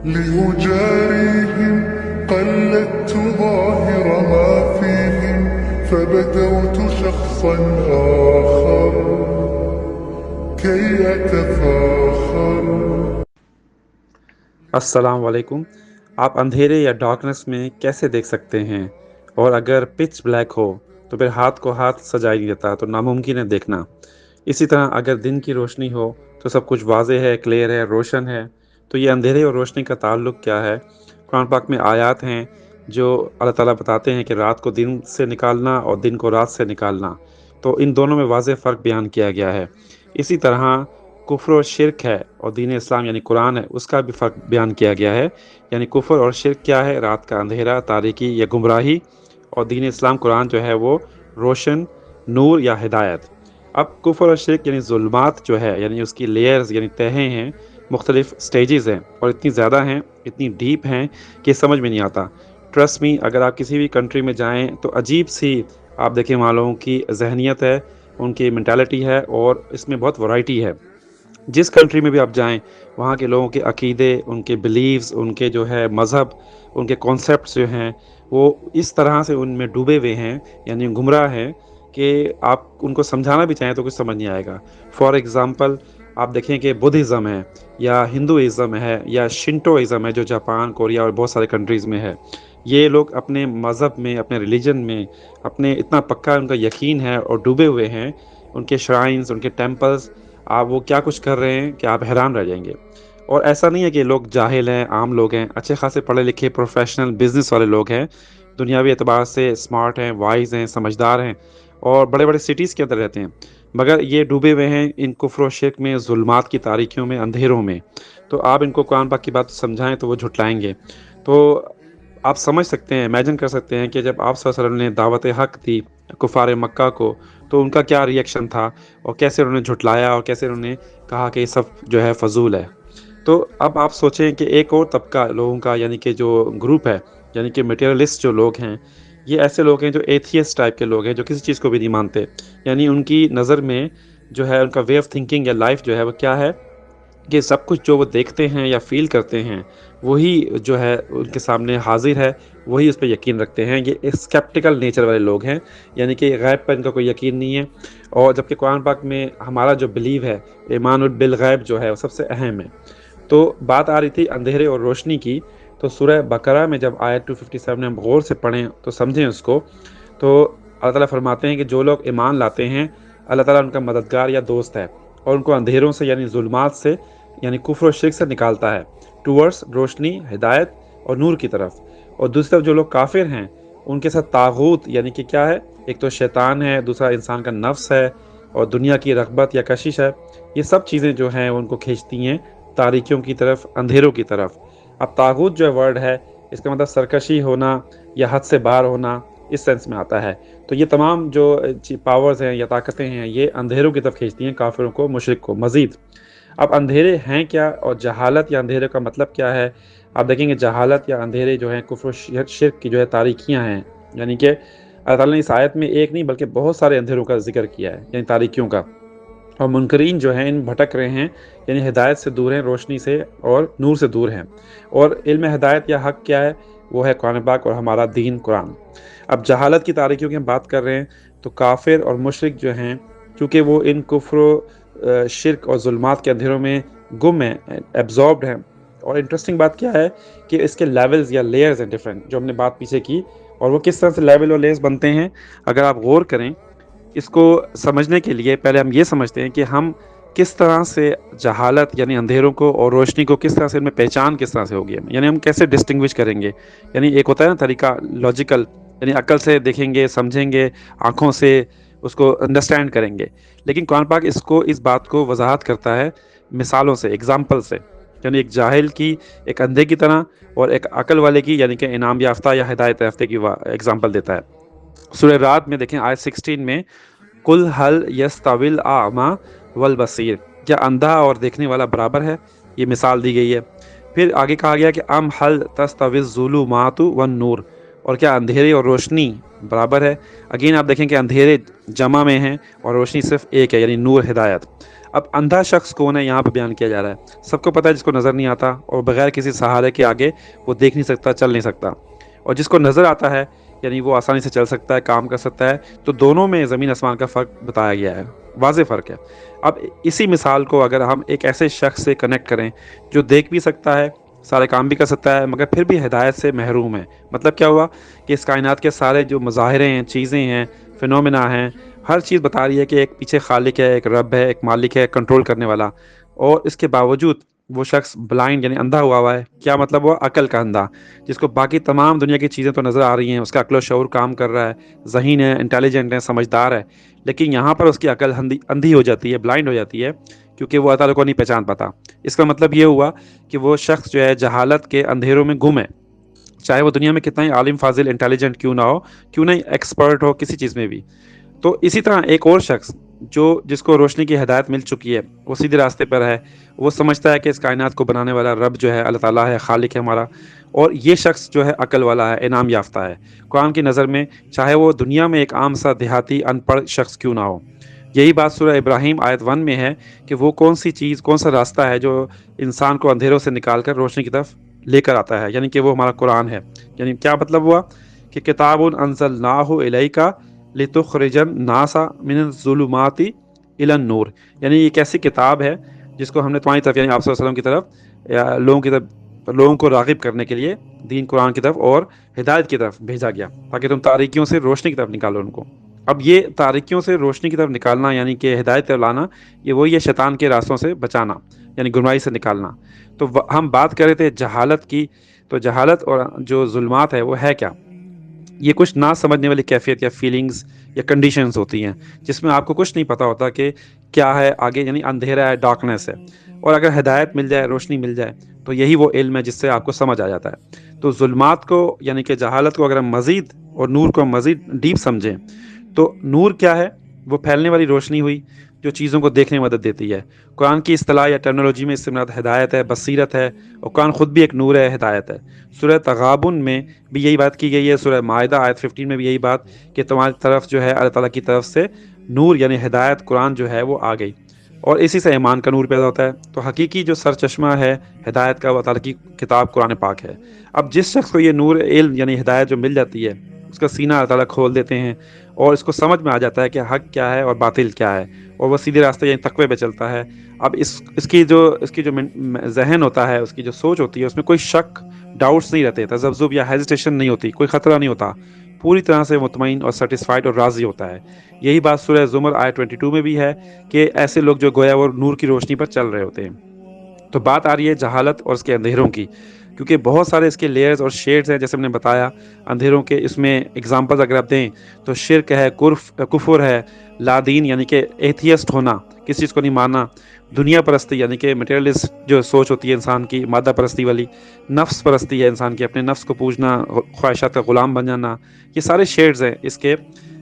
لأجاريهم قلدت ظاهر ما فيهم فبدوت شخصا آخر كي أتفاخر. السلام علیکم. آپ اندھیرے یا ڈارکنس میں کیسے دیکھ سکتے ہیں؟ اور اگر پچ بلیک ہو تو پھر ہاتھ کو ہاتھ سجائی نہیں دیتا، تو ناممکن ہے دیکھنا. اسی طرح اگر دن کی روشنی ہو تو سب کچھ واضح ہے، کلیئر ہے، روشن ہے. تو یہ اندھیرے اور روشنی کا تعلق کیا ہے؟ قرآن پاک میں آیات ہیں جو اللہ تعالیٰ بتاتے ہیں کہ رات کو دن سے نکالنا اور دن کو رات سے نکالنا. تو ان دونوں میں واضح فرق بیان کیا گیا ہے. اسی طرح کفر و شرک ہے اور دین اسلام یعنی قرآن ہے، اس کا بھی فرق بیان کیا گیا ہے. یعنی کفر اور شرک کیا ہے؟ رات کا اندھیرا، تاریکی یا گمراہی. اور دین اسلام قرآن جو ہے وہ روشن، نور یا ہدایت. اب کفر اور شرک یعنی ظلمات جو ہے، یعنی اس کی لیئرز یعنی تہیں ہیں، مختلف سٹیجز ہیں اور اتنی زیادہ ہیں، اتنی ڈیپ ہیں کہ سمجھ میں نہیں آتا. ٹرسٹ می، اگر آپ کسی بھی کنٹری میں جائیں تو عجیب سی آپ دیکھیں وہاں لوگوں کی ذہنیت ہے، ان کی مینٹالٹی ہے، اور اس میں بہت ورائٹی ہے. جس کنٹری میں بھی آپ جائیں وہاں کے لوگوں کے عقیدے، ان کے بلیفز، ان کے جو ہے مذہب، ان کے کانسیپٹس جو ہیں وہ اس طرح سے ان میں ڈوبے ہوئے ہیں، یعنی گمراہ ہیں کہ آپ ان کو سمجھانا بھی چاہیں تو کچھ سمجھ نہیں آئے گا. فار ایگزامپل آپ دیکھیں کہ بدھزم ہے یا ہندوازم ہے یا شنٹوازم ہے جو جاپان، کوریا اور بہت سارے کنٹریز میں ہے. یہ لوگ اپنے مذہب میں، اپنے ریلیجن میں اپنے اتنا پکا ان کا یقین ہے اور ڈوبے ہوئے ہیں. ان کے شرائنز، ان کے ٹیمپلز، آپ وہ کیا کچھ کر رہے ہیں کہ آپ حیران رہ جائیں گے. اور ایسا نہیں ہے کہ لوگ جاہل ہیں، عام لوگ ہیں، اچھے خاصے پڑھے لکھے پروفیشنل بزنس والے لوگ ہیں، دنیاوی اعتبار سے اسمارٹ ہیں، وائز ہیں، سمجھدار ہیں اور بڑے بڑے سٹیز کے اندر رہتے ہیں، مگر یہ ڈوبے ہوئے ہیں ان کفر و شرک میں، ظلمات کی تاریکیوں میں، اندھیروں میں. تو آپ ان کو قرآن پاک کی بات سمجھائیں تو وہ جھٹلائیں گے. تو آپ سمجھ سکتے ہیں، امیجن کر سکتے ہیں کہ جب آپ صلی اللہ علیہ وسلم نے دعوت حق دی کفار مکہ کو تو ان کا کیا ری ایکشن تھا، اور کیسے انہوں نے جھٹلایا اور کیسے انہوں نے کہا کہ یہ سب جو ہے فضول ہے. تو اب آپ سوچیں کہ ایک اور طبقہ لوگوں کا، یعنی کہ جو گروپ ہے، یعنی کہ میٹیریلسٹ جو لوگ ہیں، یہ ایسے لوگ ہیں جو ایتھیسٹ ٹائپ کے لوگ ہیں، جو کسی چیز کو بھی نہیں مانتے. یعنی ان کی نظر میں جو ہے ان کا وے آف تھنکنگ یا لائف جو ہے وہ کیا ہے کہ سب کچھ جو وہ دیکھتے ہیں یا فیل کرتے ہیں وہی جو ہے ان کے سامنے حاضر ہے، وہی اس پہ یقین رکھتے ہیں. یہ اسکیپٹیکل نیچر والے لوگ ہیں، یعنی کہ غیب پر ان کا کوئی یقین نہیں ہے. اور جبکہ قرآن پاک میں ہمارا جو بلیو ہے، ایمان بالغیب جو ہے وہ سب سے اہم ہے. تو بات آ رہی تھی اندھیرے اور روشنی کی. تو سورہ بقرہ میں جب آیت 257 ہم غور سے پڑھیں تو سمجھیں اس کو، تو اللہ تعالیٰ فرماتے ہیں کہ جو لوگ ایمان لاتے ہیں اللہ تعالیٰ ان کا مددگار یا دوست ہے، اور ان کو اندھیروں سے یعنی ظلمات سے یعنی کفر و شرک سے نکالتا ہے ٹورڈز روشنی، ہدایت اور نور کی طرف. اور دوسری طرف جو لوگ کافر ہیں ان کے ساتھ طاغوت یعنی کہ کیا ہے، ایک تو شیطان ہے، دوسرا انسان کا نفس ہے، اور دنیا کی رغبت یا کشش ہے. یہ سب چیزیں جو ہیں ان کو کھینچتی ہیں تاریکیوں کی طرف، اندھیروں کی طرف. اب طاغوت جو ورڈ ہے اس کا مطلب سرکشی ہونا یا حد سے باہر ہونا، اس سینس میں آتا ہے. تو یہ تمام جو پاورز ہیں یا طاقتیں ہیں یہ اندھیروں کی طرف کھینچتی ہیں کافروں کو، مشرک کو. مزید اب اندھیرے ہیں کیا اور جہالت یا اندھیرے کا مطلب کیا ہے؟ آپ دیکھیں گے جہالت یا اندھیرے جو ہیں کفر و شرک کی جو ہے تاریکیاں ہیں. یعنی کہ اللہ تعالیٰ نے اس آیت میں ایک نہیں بلکہ بہت سارے اندھیروں کا ذکر کیا ہے، یعنی تاریکیوں کا. اور منکرین جو ہیں ان بھٹک رہے ہیں، یعنی ہدایت سے دور ہیں، روشنی سے اور نور سے دور ہیں. اور علم ہدایت یا حق کیا ہے؟ وہ ہے قرآن پاک اور ہمارا دین قرآن. اب جہالت کی تاریکیوں کی ہم بات کر رہے ہیں تو کافر اور مشرک جو ہیں چونکہ وہ ان کفر و شرک اور ظلمات کے اندھیروں میں گم ہیں، ایبزاربڈ ہیں. اور انٹرسٹنگ بات کیا ہے کہ اس کے لیولز یا لیئرز ہیں ڈیفرنٹ، جو ہم نے بات پیچھے کی. اور وہ کس طرح سے لیول اور لیئرز بنتے ہیں اگر آپ غور کریں اس کو سمجھنے کے لیے پہلے ہم یہ سمجھتے ہیں کہ ہم کس طرح سے جہالت یعنی اندھیروں کو اور روشنی کو کس طرح سے ان میں پہچان کس طرح سے ہوگی، یعنی ہم کیسے ڈسٹنگوش کریں گے. یعنی ایک ہوتا ہے نا طریقہ لاجیکل، یعنی عقل سے دیکھیں گے، سمجھیں گے، آنکھوں سے اس کو انڈرسٹینڈ کریں گے. لیکن قرآن پاک اس بات کو وضاحت کرتا ہے مثالوں سے، ایگزامپل سے. یعنی ایک جاہل کی، ایک اندھے کی طرح، اور ایک عقل والے کی یعنی کہ انعام یافتہ یا ہدایت یافتہ کی ایگزامپل دیتا ہے. سورہ رات میں دیکھیں آیت 16 میں قل هل يستوي الاعمى والبصیر، کیا اندھا اور دیکھنے والا برابر ہے؟ یہ مثال دی گئی ہے. پھر آگے کہا گیا کہ ام هل تستوي الظلمات والنور، اور کیا اندھیرے اور روشنی برابر ہے؟ اگین آپ دیکھیں کہ اندھیرے جمع میں ہیں اور روشنی صرف ایک ہے، یعنی نور، ہدایت. اب اندھا شخص کون ہے یہاں پہ بیان کیا جا رہا ہے. سب کو پتہ ہے جس کو نظر نہیں آتا اور بغیر کسی سہارے کے آگے وہ دیکھ نہیں سکتا, چل نہیں سکتا. اور جس کو نظر آتا ہے یعنی وہ آسانی سے چل سکتا ہے, کام کر سکتا ہے. تو دونوں میں زمین آسمان کا فرق بتایا گیا ہے, واضح فرق ہے. اب اسی مثال کو اگر ہم ایک ایسے شخص سے کنیکٹ کریں جو دیکھ بھی سکتا ہے, سارے کام بھی کر سکتا ہے, مگر پھر بھی ہدایت سے محروم ہے. مطلب کیا ہوا کہ اس کائنات کے سارے جو مظاہرے ہیں, چیزیں ہیں, فینومینا ہیں, ہر چیز بتا رہی ہے کہ ایک پیچھے خالق ہے, ایک رب ہے, ایک مالک ہے, کنٹرول کرنے والا. اور اس کے باوجود وہ شخص بلائنڈ یعنی اندھا ہوا ہے. کیا مطلب ہوا؟ عقل کا اندھا, جس کو باقی تمام دنیا کی چیزیں تو نظر آ رہی ہیں, اس کا عقل و شعور کام کر رہا ہے, ذہین ہے, انٹیلیجنٹ ہے, سمجھدار ہے, لیکن یہاں پر اس کی عقل اندھی ہو جاتی ہے, بلائنڈ ہو جاتی ہے, کیونکہ وہ اللہ تعالیٰ کو نہیں پہچان پاتا. اس کا مطلب یہ ہوا کہ وہ شخص جو ہے جہالت کے اندھیروں میں گم ہے, چاہے وہ دنیا میں کتنا ہی عالم فاضل انٹیلیجنٹ کیوں نہ ہو, کیوں نہ ایکسپرٹ ہو کسی چیز میں بھی. تو اسی طرح ایک اور شخص جس کو روشنی کی ہدایت مل چکی ہے, وہ سیدھے راستے پر ہے, وہ سمجھتا ہے کہ اس کائنات کو بنانے والا رب جو ہے اللہ تعالیٰ ہے, خالق ہے ہمارا. اور یہ شخص جو ہے عقل والا ہے, انعام یافتہ ہے قرآن کی نظر میں, چاہے وہ دنیا میں ایک عام سا دیہاتی ان پڑھ شخص کیوں نہ ہو. یہی بات سورہ ابراہیم آیت 1 میں ہے کہ وہ کون سی چیز, کون سا راستہ ہے جو انسان کو اندھیروں سے نکال کر روشنی کی طرف لے کر آتا ہے, یعنی کہ وہ ہمارا قرآن ہے. یعنی کیا مطلب ہوا کہ کتاب انزلناہ الیک لتخرج الناس من الظلمات الی النور, یعنی یہ ایک ایسی کتاب ہے جس کو ہم نے تمہاری طرف, یعنی آپ صلی اللہ علیہ وسلم کی طرف, لوگوں کو راغب کرنے کے لیے دین قرآن کی طرف اور ہدایت کی طرف بھیجا گیا, تاکہ تم تاریکیوں سے روشنی کی طرف نکالو ان کو. اب یہ تاریکیوں سے روشنی کی طرف نکالنا یعنی کہ ہدایت طرف لانا, یہ وہی ہے شیطان کے راستوں سے بچانا, یعنی گمراہی سے نکالنا. تو ہم بات کر رہے تھے جہالت کی, تو جہالت اور جو ظلمات ہے وہ ہے کیا؟ یہ کچھ نہ سمجھنے والی کیفیت یا فیلنگز یا کنڈیشنز ہوتی ہیں جس میں آپ کو کچھ نہیں پتہ ہوتا کہ کیا ہے آگے, یعنی اندھیرا ہے, ڈارکنیس ہے. اور اگر ہدایت مل جائے, روشنی مل جائے, تو یہی وہ علم ہے جس سے آپ کو سمجھ آ جاتا ہے. تو ظلمات کو یعنی کہ جہالت کو اگر ہم مزید, اور نور کو مزید ڈیپ سمجھیں, تو نور کیا ہے؟ وہ پھیلنے والی روشنی ہوئی جو چیزوں کو دیکھنے میں مدد دیتی ہے. قرآن کی اصطلاح یا ٹرمینالوجی میں اس سے مراد ہدایت ہے, بصیرت ہے, اور قرآن خود بھی ایک نور ہے, ہدایت ہے. سورہ تغابن میں بھی یہی بات کی گئی ہے, سورہ مائدہ آیت 15 میں بھی یہی بات کہ تمہاری طرف جو ہے اللہ تعالیٰ کی طرف سے نور یعنی ہدایت قرآن جو ہے وہ آ گئی, اور اسی سے ایمان کا نور پیدا ہوتا ہے. تو حقیقی جو سر چشمہ ہے ہدایت کا, وہ تعالیٰ کی کتاب قرآن پاک ہے. اب جس شخص کو یہ نور علم یعنی ہدایت جو مل جاتی ہے, اس کا سینہ اللہ تعالیٰ کھول دیتے ہیں, اور اس کو سمجھ میں آ جاتا ہے کہ حق کیا ہے اور باطل کیا ہے, اور وہ سیدھے راستے یعنی تقوی پہ چلتا ہے. اب اس کی جو ذہن ہوتا ہے, اس کی جو سوچ ہوتی ہے, اس میں کوئی شک, ڈاؤٹس نہیں رہتے, تذبذب یا ہیزیٹیشن نہیں ہوتی, کوئی خطرہ نہیں ہوتا, پوری طرح سے مطمئن اور سیٹسفائیڈ اور راضی ہوتا ہے. یہی بات سورہ زمر آیت 22 میں بھی ہے کہ ایسے لوگ جو گویا وہ نور کی روشنی پر چل رہے ہوتے ہیں. تو بات آ رہی ہے جہالت اور اس کے اندھیروں کی, کیونکہ بہت سارے اس کے لیئرز اور شیڈز ہیں. جیسے ہم نے بتایا اندھیروں کے, اس میں اگزامپلز اگر آپ دیں تو شرک ہے, کفر ہے, لادین یعنی کہ ایتھیسٹ ہونا, کسی چیز کو نہیں ماننا, دنیا پرستی یعنی کہ مٹیریلسٹ جو سوچ ہوتی ہے انسان کی, مادہ پرستی والی, نفس پرستی ہے انسان کی, اپنے نفس کو پوجنا, خواہشات کا غلام بن جانا, یہ سارے شیڈز ہیں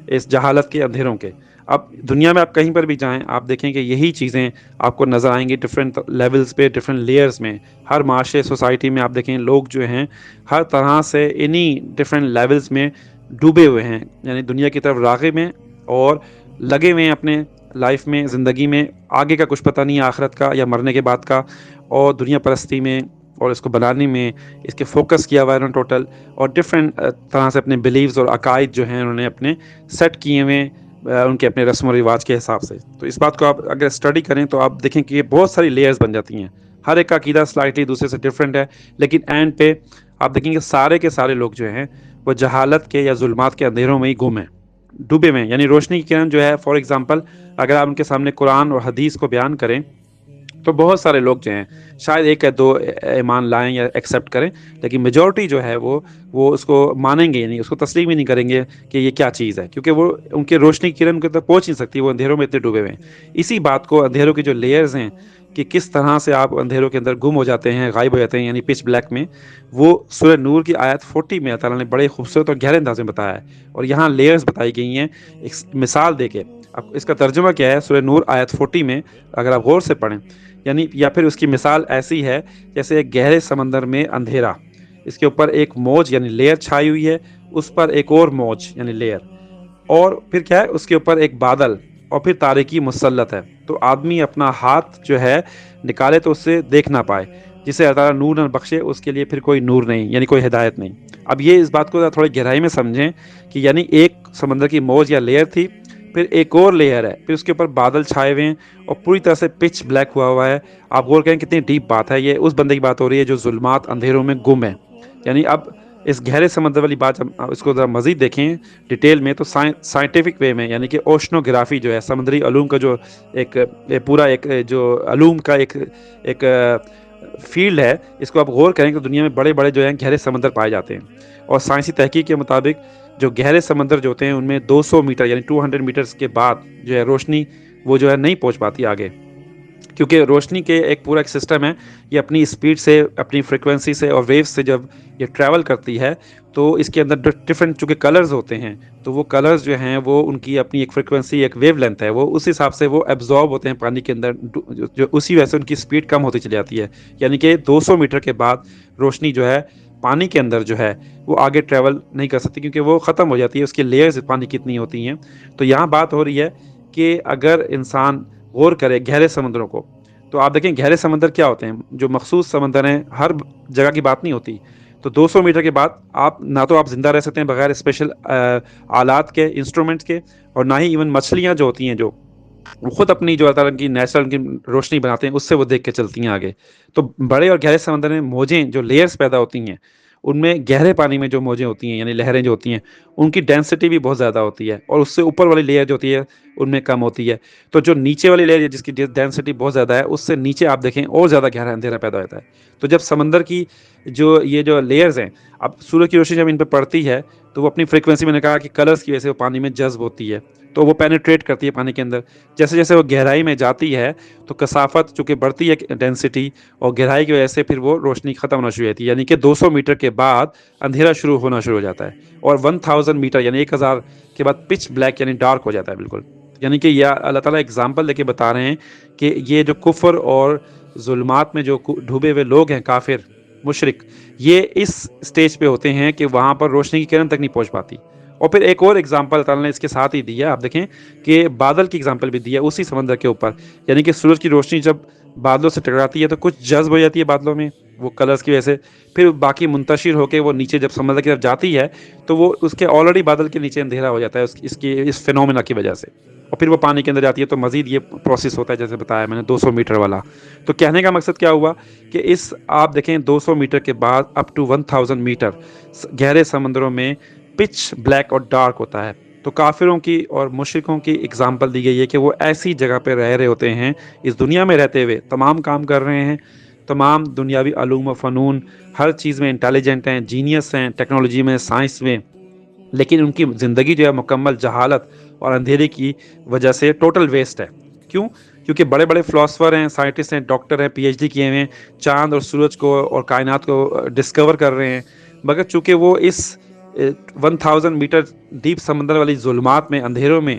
اس جہالت کے اندھیروں کے. اب دنیا میں آپ کہیں پر بھی جائیں, آپ دیکھیں کہ یہی چیزیں آپ کو نظر آئیں گی ڈفرینٹ لیولز پہ, ڈفرینٹ لیئرز میں. ہر معاشرے, سوسائٹی میں آپ دیکھیں لوگ جو ہیں ہر طرح سے انہی ڈفرینٹ لیولز میں ڈوبے ہوئے ہیں, یعنی دنیا کی طرف راغب ہیں اور لگے ہوئے ہیں اپنے لائف میں, زندگی میں. آگے کا کچھ پتہ نہیں ہے آخرت کا یا مرنے کے بعد کا, اور دنیا پرستی میں اور اس کو بنانے میں اس کے فوکس کیا ہوا ہے انہوں نے ٹوٹل, اور ڈفرینٹ طرح سے اپنے بلیوز اور عقائد جو ہیں انہوں نے اپنے سیٹ کیے ہوئے ان کے اپنے رسم و رواج کے حساب سے. تو اس بات کو آپ اگر اسٹڈی کریں تو آپ دیکھیں کہ یہ بہت ساری لیئرز بن جاتی ہیں, ہر ایک کا عقیدہ سلائٹلی دوسرے سے ڈفرینٹ ہے, لیکن اینڈ پہ آپ دیکھیں کہ سارے کے سارے لوگ جو ہیں وہ جہالت کے یا ظلمات کے اندھیروں میں ہی گم ہیں, ڈوبے ہوئے ہیں. یعنی روشنی کی کرن جو ہے, فار ایگزامپل اگر آپ ان کے سامنے قرآن اور حدیث کو بیان کریں تو بہت سارے لوگ جو ہیں شاید ایک یا دو ایمان لائیں یا ایکسیپٹ کریں, لیکن میجورٹی جو ہے وہ اس کو مانیں گے, یعنی اس کو تسلیم ہی نہیں کریں گے کہ یہ کیا چیز ہے, کیونکہ وہ ان کے روشنی کی کرن کو تک پہنچ نہیں سکتی, وہ اندھیروں میں اتنے ڈوبے ہوئے ہیں. اسی بات کو اندھیروں کی جو لیئرز ہیں کہ کس طرح سے آپ اندھیروں کے اندر گم ہو جاتے ہیں, غائب ہو جاتے ہیں, یعنی پچ بلیک میں, وہ سورہ نور کی آیت 40 میں اللہ تعالیٰ نے بڑے خوبصورت اور گہرے انداز میں بتایا ہے, اور یہاں لیئرز بتائی گئی ہیں ایک مثال دے کے. اب اس کا ترجمہ کیا ہے سورہ نور آیت 40 میں اگر آپ غور سے پڑھیں, یعنی یا پھر اس کی مثال ایسی ہے جیسے ایک گہرے سمندر میں اندھیرا, اس کے اوپر ایک موج یعنی لیئر چھائی ہوئی ہے, اس پر ایک اور موج یعنی لیئر, اور پھر کیا ہے اس کے اوپر ایک بادل, اور پھر تاریکی مسلط ہے، تو آدمی اپنا ہاتھ جو ہے نکالے تو اس سے دیکھ نہ پائے، جسے اللہ تعالیٰ نور نہ بخشے اس کے لیے پھر کوئی نور نہیں، یعنی کوئی ہدایت نہیں۔ اب یہ اس بات کو تھوڑی گہرائی میں سمجھیں کہ یعنی ایک سمندر کی موج یا لیئر تھی، پھر ایک اور لیئر ہے، پھر اس کے اوپر بادل چھائے ہوئے ہیں اور پوری طرح سے پچ بلیک ہوا ہے۔ آپ غور کریں کتنی ڈیپ بات ہے، یہ اس بندے کی بات ہو رہی ہے جو ظلمات اندھیروں میں گم ہے۔ یعنی اب اس گہرے سمندر والی بات جب اس کو ذرا مزید دیکھیں ڈیٹیل میں، تو سائنٹیفک وے میں، یعنی کہ اوشنوگرافی جو ہے سمندری علوم کا جو ایک پورا ایک جو علوم کا ایک فیلڈ ہے، اس کو آپ غور کریں کہ دنیا میں بڑے بڑے جو ہیں گہرے سمندر پائے جاتے ہیں، اور سائنسی تحقیق کے مطابق جو گہرے سمندر جو ہوتے ہیں ان میں 200 میٹر یعنی 200 میٹرز کے بعد جو ہے روشنی وہ جو ہے نہیں پہنچ پاتی آگے، کیونکہ روشنی کے ایک پورا ایک سسٹم ہے، یہ اپنی اسپیڈ سے، اپنی فریکوینسی سے اور ویوز سے جب یہ ٹریول کرتی ہے تو اس کے اندر ڈفرینٹ چونکہ کلرز ہوتے ہیں، تو وہ کلرز جو ہیں وہ ان کی اپنی ایک فریکوینسی، ایک ویو لینتھ ہے، وہ اس حساب سے وہ ایبزارب ہوتے ہیں پانی کے اندر، جو اسی وجہ سے ان کی اسپیڈ کم ہوتی چلی جاتی ہے، یعنی کہ 200 میٹر کے بعد روشنی جو ہے پانی کے اندر جو ہے وہ آگے ٹریول نہیں کر سکتی، کیونکہ وہ ختم ہو جاتی ہے، اس کی لیئرز پانی کتنی ہوتی ہیں۔ تو یہاں بات ہو رہی ہے کہ اگر انسان غور کرے گہرے سمندروں کو، تو آپ دیکھیں گہرے سمندر کیا ہوتے ہیں، جو مخصوص سمندر ہیں، ہر جگہ کی بات نہیں ہوتی، تو 200 میٹر کے بعد آپ نہ تو آپ زندہ رہ سکتے ہیں بغیر اسپیشل آلات کے، انسٹرومنٹس کے، اور نہ ہی ایون مچھلیاں جو ہوتی ہیں جو وہ خود اپنی جو اللہ تعالیٰ کی نیچرل کی روشنی بناتے ہیں اس سے وہ دیکھ کے چلتی ہیں آگے۔ تو بڑے اور گہرے سمندر میں موجیں جو لیئرز پیدا ہوتی ہیں، ان میں گہرے پانی میں جو موجیں ہوتی ہیں یعنی لہریں جو ہوتی ہیں ان کی ڈینسٹی بھی بہت زیادہ ہوتی ہے، اور اس سے اوپر والی لیئر جو ہوتی ہے ان میں کم ہوتی ہے۔ تو جو نیچے والی لیئر جس کی ڈینسٹی بہت زیادہ ہے، اس سے نیچے آپ دیکھیں اور زیادہ گہرا اندھیرا پیدا ہوتا ہے۔ تو جب سمندر کی یہ جو لیئرز ہیں، اب سورج کی روشنی جب ان پہ پڑتی ہے تو وہ اپنی فریکوینسی میں نے کہا کہ کلرز کی وجہ سے وہ پانی میں جذب ہوتی ہے، تو وہ پینیٹریٹ کرتی ہے پانی کے اندر۔ جیسے جیسے وہ گہرائی میں جاتی ہے تو کثافت چونکہ بڑھتی ہے ڈینسٹی، اور گہرائی کی وجہ سے پھر وہ روشنی ختم ہونا شروع ہوتی ہے، یعنی کہ 200 میٹر کے بعد اندھیرا شروع ہونا شروع ہو جاتا ہے، اور 1000 میٹر یعنی 1000 کے بعد پچ بلیک یعنی ڈارک ہو جاتا ہے بالکل۔ یعنی کہ یہ اللہ تعالیٰ ایگزامپل دے کے بتا رہے ہیں کہ یہ جو کفر اور ظلمات میں جو ڈوبے ہوئے لوگ ہیں، کافر مشرک، یہ اس سٹیج پہ ہوتے ہیں کہ وہاں پر روشنی کی کرن تک نہیں پہنچ پاتی۔ اور پھر ایک اور ایگزامپل اللہ تعالیٰ نے اس کے ساتھ ہی دی ہے، آپ دیکھیں کہ بادل کی ایگزامپل بھی دی ہے اسی سمندر کے اوپر، یعنی کہ سورج کی روشنی جب بادلوں سے ٹکراتی ہے تو کچھ جذب ہو جاتی ہے بادلوں میں وہ کلرز کی وجہ سے، پھر باقی منتشر ہو کے وہ نیچے جب سمندر کی طرف جاتی ہے تو وہ اس کے آلریڈی بادل کے نیچے اندھیرا ہو جاتا ہے اس فینومینا کی وجہ سے، اور پھر وہ پانی کے اندر جاتی ہے تو مزید یہ پروسیس ہوتا ہے جیسے بتایا میں نے 200 میٹر والا۔ تو کہنے کا مقصد کیا ہوا کہ اس آپ دیکھیں 200 میٹر کے بعد اپ ٹو 1000 میٹر گہرے سمندروں میں پچ بلیک اور ڈارک ہوتا ہے۔ تو کافروں کی اور مشرکوں کی اگزامپل دی گئی ہے کہ وہ ایسی جگہ پہ رہ رہے ہوتے ہیں، اس دنیا میں رہتے ہوئے تمام کام کر رہے ہیں، تمام دنیاوی علوم و فنون ہر چیز میں انٹیلیجنٹ ہیں، جینیس ہیں، ٹیکنالوجی میں، سائنس میں، لیکن ان کی زندگی جو ہے مکمل جہالت اور اندھیرے کی وجہ سے ٹوٹل ویسٹ ہے۔ کیوں؟ کیونکہ بڑے بڑے فلاسفر ہیں، سائنٹسٹ ہیں، ڈاکٹر ہیں، پی ایچ ڈی کیے ہوئے ہیں، چاند اور سورج کو اور کائنات کو ڈسکور کر رہے ہیں، مگر چونکہ وہ اس 1000 میٹر ڈیپ سمندر والی ظلمات میں، اندھیروں میں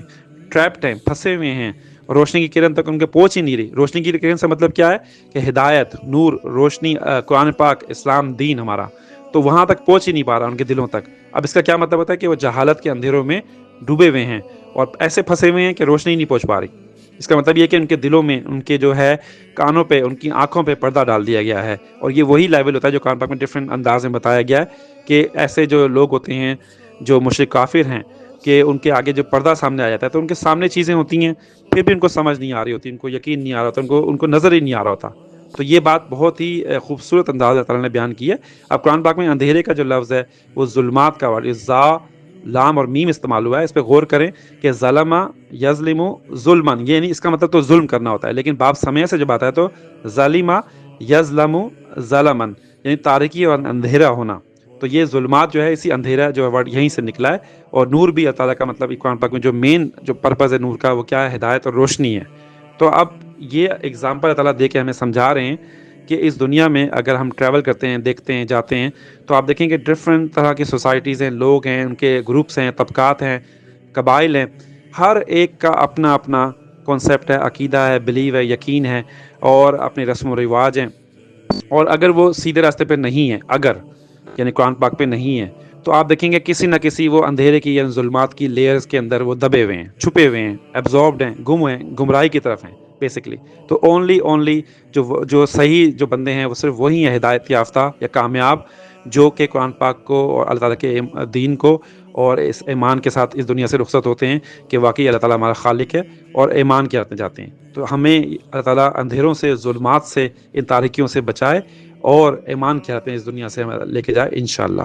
ٹریپڈ ہیں، پھنسے ہوئے ہیں، روشنی کی کرن تک ان کے پہنچ ہی نہیں رہی۔ روشنی کی کرن سے مطلب کیا ہے کہ ہدایت، نور، روشنی، قرآن پاک، اسلام، دین ہمارا، تو وہاں تک پہنچ ہی نہیں پا رہا ان کے دلوں تک۔ اب اس کا کیا مطلب ہوتا ہے کہ وہ جہالت کے اندھیروں میں ڈوبے ہوئے ہیں اور ایسے پھنسے ہوئے ہیں کہ روشنی نہیں پہنچ پا رہی۔ اس کا مطلب یہ کہ ان کے دلوں میں، ان کے جو ہے کانوں پہ، ان کی آنکھوں پہ پردہ ڈال دیا گیا ہے، اور یہ وہی لیول ہوتا ہے جو قرآن پاک میں ڈفرینٹ انداز میں بتایا گیا ہے کہ ایسے جو لوگ ہوتے ہیں جو مشرک کافر ہیں کہ ان کے آگے جو پردہ سامنے آ جاتا ہے تو ان کے سامنے چیزیں ہوتی ہیں پھر بھی ان کو سمجھ نہیں آ رہی ہوتی، ان کو یقین نہیں آ رہا ہوتا، ان کو نظر ہی نہیں آ رہا ہوتا۔ تو یہ بات بہت ہی خوبصورت انداز اللہ تعالیٰ نے بیان کی ہے۔ اب قرآن پاک میں اندھیرے کا جو لفظ ہے وہ ظلمات کا ورڈ زا، لام اور میم استعمال ہوا ہے، اس پہ غور کریں کہ ظلم یظلم ظلمن، یہ نہیں اس کا مطلب تو ظلم کرنا ہوتا ہے، لیکن باب سمیع سے جب آتا ہے تو ظالم یظلم ظلمن یعنی تاریکی اور اندھیرا ہونا۔ تو یہ ظلمات جو ہے اسی اندھیرا جو ورڈ یہیں سے نکلا ہے، اور نور بھی اللہ تعالیٰ کا مطلب قرآن پاک میں جو مین جو پرپز ہے نور کا وہ کیا ہے؟ ہدایت اور روشنی ہے۔ تو اب یہ ایگزامپل اللہ تعالیٰ دے کے ہمیں سمجھا رہے ہیں کہ اس دنیا میں اگر ہم ٹریول کرتے ہیں، دیکھتے ہیں، جاتے ہیں، تو آپ دیکھیں کہ ڈفرینٹ طرح کی سوسائٹیز ہیں، لوگ ہیں، ان کے گروپس ہیں، طبقات ہیں، قبائل ہیں، ہر ایک کا اپنا اپنا کانسیپٹ ہے، عقیدہ ہے، بلیو ہے، یقین ہے، اور اپنے رسم و رواج ہیں۔ اور اگر وہ سیدھے راستے پہ نہیں ہے، اگر یعنی قرآن پاک پہ نہیں ہے، تو آپ دیکھیں گے کسی نہ کسی وہ اندھیرے کی یا ظلمات کی لیئرز کے اندر وہ دبے ہوئے ہیں، چھپے ہوئے ہیں، ایبزاربڈ ہیں، گم ہوئے ہیں، گمراہی کی طرف ہیں بیسکلی. تو اونلی جو صحیح جو بندے ہیں وہ صرف وہی ہیں ہدایت یافتہ یا کامیاب، جو کہ قرآن پاک کو اور اللہ تعالیٰ کے دین کو اور اس ایمان کے ساتھ اس دنیا سے رخصت ہوتے ہیں کہ واقعی اللہ تعالیٰ ہمارا خالق ہے، اور ایمان کے راتنے جاتے ہیں. تو ہمیں اللہ تعالیٰ اندھیروں سے، ظلمات سے، ان تاریکیوں سے بچائے اور ایمان کے راتنے اس دنیا سے ہمیں لے کے جائے انشاءاللہ.